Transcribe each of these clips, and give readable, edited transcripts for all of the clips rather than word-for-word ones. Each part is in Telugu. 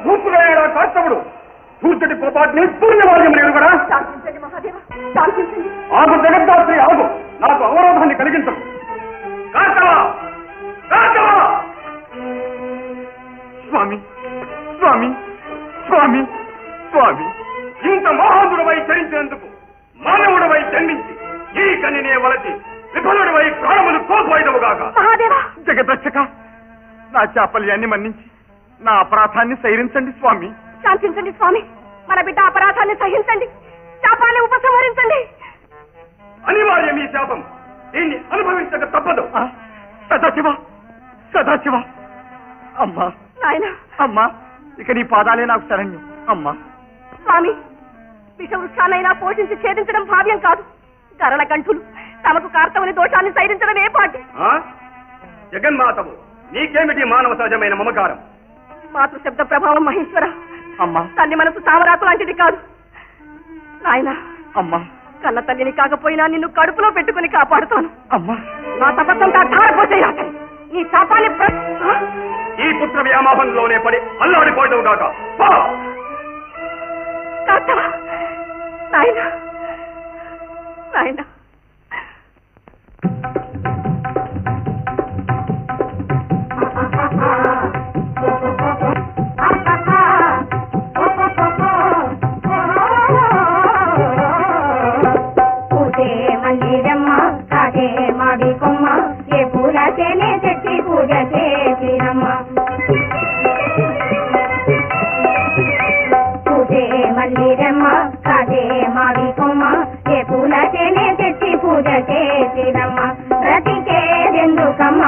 ధూపుగా కాస్తవుడు సూర్యుడి కోపాన్ని పూర్ణవాల్యం లేదు కదా. ఆగు జగద్దాత్రి ఆగు, నాకు అవరోధాన్ని కలిగించదు. స్వామి స్వామి స్వామి స్వామి, ఇంత మోహనుడవై చరించినందుకు మానవుడవై జన్మించి ఈ కనినే వలచి విఫలుడివై ప్రాణములు కోల్పోయినవుగాక. జగద్రక్షక, నా చాపల్యాన్ని మన్నించి నా అపరాధాన్ని సైరించండి స్వామి. శాంతించండి స్వామి, మన బిడ్డ అపరాధాన్ని సహించండి, శాపాన్ని ఉపసంహరించండి. అనివార్యం ఈ శాపం, దీన్ని అనుభవించక తప్పదు. సదాశివ సదాశివ, అమ్మా నాయన, అమ్మా, ఇక నీ పాదాలే నాకు శరణ్యం. అమ్మా స్వామి, విషవృక్షాన్నైనా పోషించి ఛేదించడం భావ్యం కాదు. గరళ కంఠులు తమకు కార్తవుని దోషాన్ని సైరించడం ఏ పాటి? జగన్మాతవు, నీకేమిటి మానవ సహజమైన మమకారం? మాతృ శబ్ద ప్రభావం మహేశ్వర. అమ్మా, తల్లి మనసు తామరాకు లాంటిది కాదు. నాయన, అమ్మా, కన్న తల్లిని కాకపోయినా నిన్ను కడుపులో పెట్టుకుని కాపాడుతాను. అమ్మా, నా తపస్సంతా ధారపోసేయాలి. ఈ శాపాన్ని ఈ పుత్ర వ్యామోహంలోనే పడి అల్లాడిపోయావు గాక. నాయన నాయన, మందిరమ్మ కాదే మాడి కొమ్మ ఏ పూల చేనే తెచ్చి పూజ చేసిరమ్మ. పూజే మందిరమ్మ కాదే మాడి కొమ్మ ఏ పూల చేనే తెచ్చి పూజ చేసిరమ్మ. బ్రతికేదెందుకమ్మ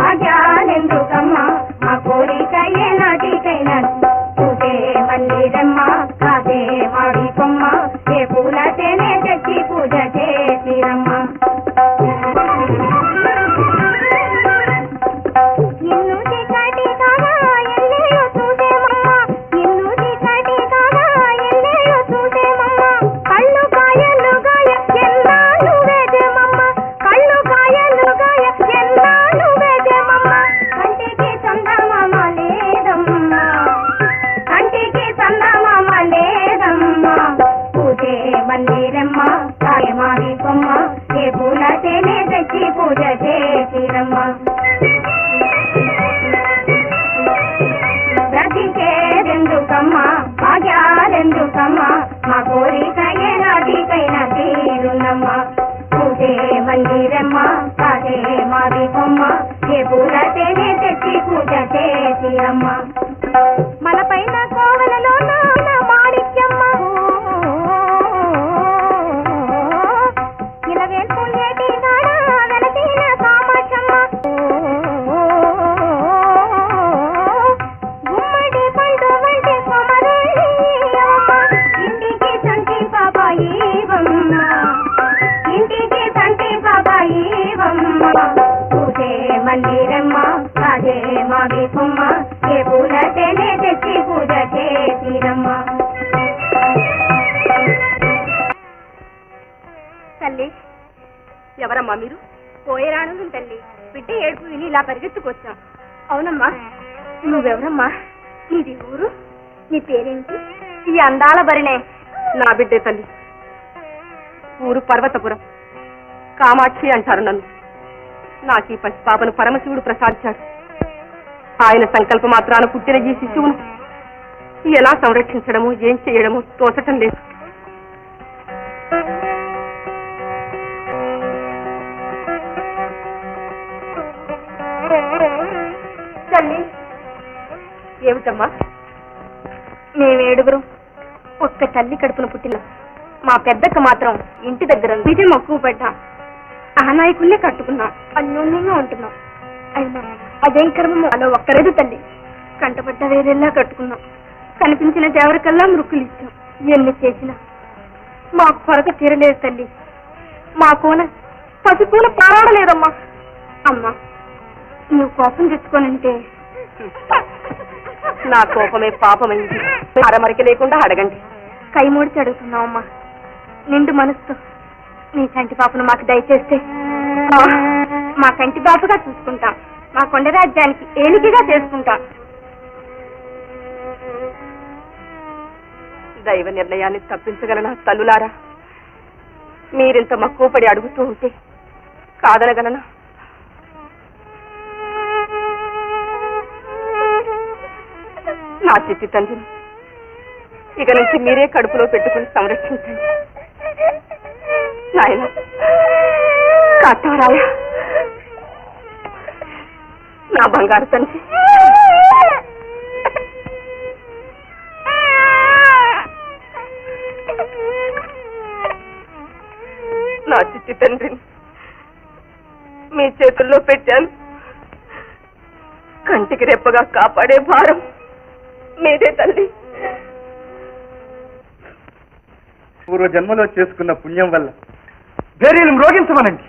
ఆజ్ఞాలెందుకమ్మ మా కోరిక ఏ నాటికైనా. పూజే మందిరమ్మ కాదే మాడి కొమ్మ ఏ పూల చేనే తెచ్చి పూజ చేసిరమ్మ. నిన్ను చీకటి కాగా ఎల్లేయో చూసేమమ్మ, నిన్ను చీకటి కాగా ఎల్లేయో చూసేమమ్మ. కళ్ళు కాయలు గాయ ఎన్నాళ్ళు వేదేమమ్మ, కళ్ళు కాయలు గాయ ఎన్నాళ్ళు వేదేమమ్మ. కంటికి చందమామ లేదమ్మ, కంటికి చందమామ లేదమ్మ. పూజే మందిరమ్మ కాయమావి కొమ్మ ఏ పూల తేనే తెచ్చి పూజ చేసిరమ్మ. బ్రతికేదెందుకమ్మ భాగ్యాలెందుకమ్మ మా కోరిక ఏ నాటికైనా తీరునమ్మ. పూజే మందిరమ్మ కాదే మావి కొమ్మ ఏ పూల తేనే తెచ్చి పూజ చేసిరమ్మ. మన పైన కోవలలో మాణిక్యమ్మ ఇలా వేల్పులేటి గాడ వెలసిన కామాక్షమ్మ. గుమ్మడి పండు వంటి కొమరేణి అమ్మ, ఇంటికి సంటి బాబాయివమ్మ, ఇంటికి సంటి బాబాయివమ్మ. పూజే మందిరమ్మ కాదే మావి కొమ్మ ఏ పూల తేనే తెచ్చి పూజ చేసిరమ్మ. తల్లి, ఎవరమ్మా మీరు? పోయేరాను తల్లి, బిడ్డ ఏడుపు విని ఇలా పరిగెత్తుకొచ్చాం. అవునమ్మా, నువ్వెవరమ్మా? నీది ఊరు? నీ పేరేంటి? ఈ అందాల బరినే నా బిడ్డే తల్లి. ఊరు పర్వతపురం, కామాక్షి అంటారు నన్ను. నాకు ఈ పసిపాపను పరమశివుడు ప్రసాదించాడు. ఆయన సంకల్ప మాత్రాన పుట్టిన ఈ శిశువును ఎలా సంరక్షించడమో ఏం చేయడమో తోచటం లేదు. తల్లి, ఏమిటమ్మా? మేమేడుగురు ఒక్క తల్లి కడుపున పుట్టిన మా పెద్దక్క మాత్రం ఇంటి దగ్గర విజయ మక్కువ పడ్డాం. అనాయకుల్నే కట్టుకున్నాం, అన్యోన్యంగా ఉంటున్నాం. అయినా అదేం కర్మమో అలా ఒక్కరేదు తల్లి. కంటపడ్డ వేరేలా కట్టుకున్నాం, కనిపించిన దేవరికల్లా మృక్కులు ఇచ్చాం. ఎన్ని చేసినా మాకు కొరత తీరలేదు తల్లి. మా కోన పసిపూల పారాడలేదమ్మా. అమ్మా, నువ్వు కోపం తెచ్చుకోనంటే నా కోపమే పాపమైంది. అరమరిక లేకుండా అడగండి. కై మూడిచి అడుగుతున్నావమ్మా. నిండు మనసుతో నీ కంటి పాపను మాకు దయచేస్తే మా కంటి బాపుగా చూసుకుంటాం. మా కొండ రాజ్యానికి ఏలికగా చేసుకుంటాం. దైవ నిర్ణయాన్ని తప్పించగలనా తల్లులారా? మీరింత మక్కువపడి అడుగుతూ ఉంటే కాదనగలనా? నా చిట్టి తండ్రిని ఇక నుంచి మీరే కడుపులో పెట్టుకుని సంరక్షించండి. నాయన కాటారాయ, నా బంగారు తండ్రి. నా చిట్టి తండ్రిని మీ చేతుల్లో పెట్టాను. కంటికి రెప్పగా కాపాడే భారం మీదే తల్లి. పూర్వ జన్మలో చేసుకున్న పుణ్యం వల్ల వేరేలు మ్రోగించమనండి.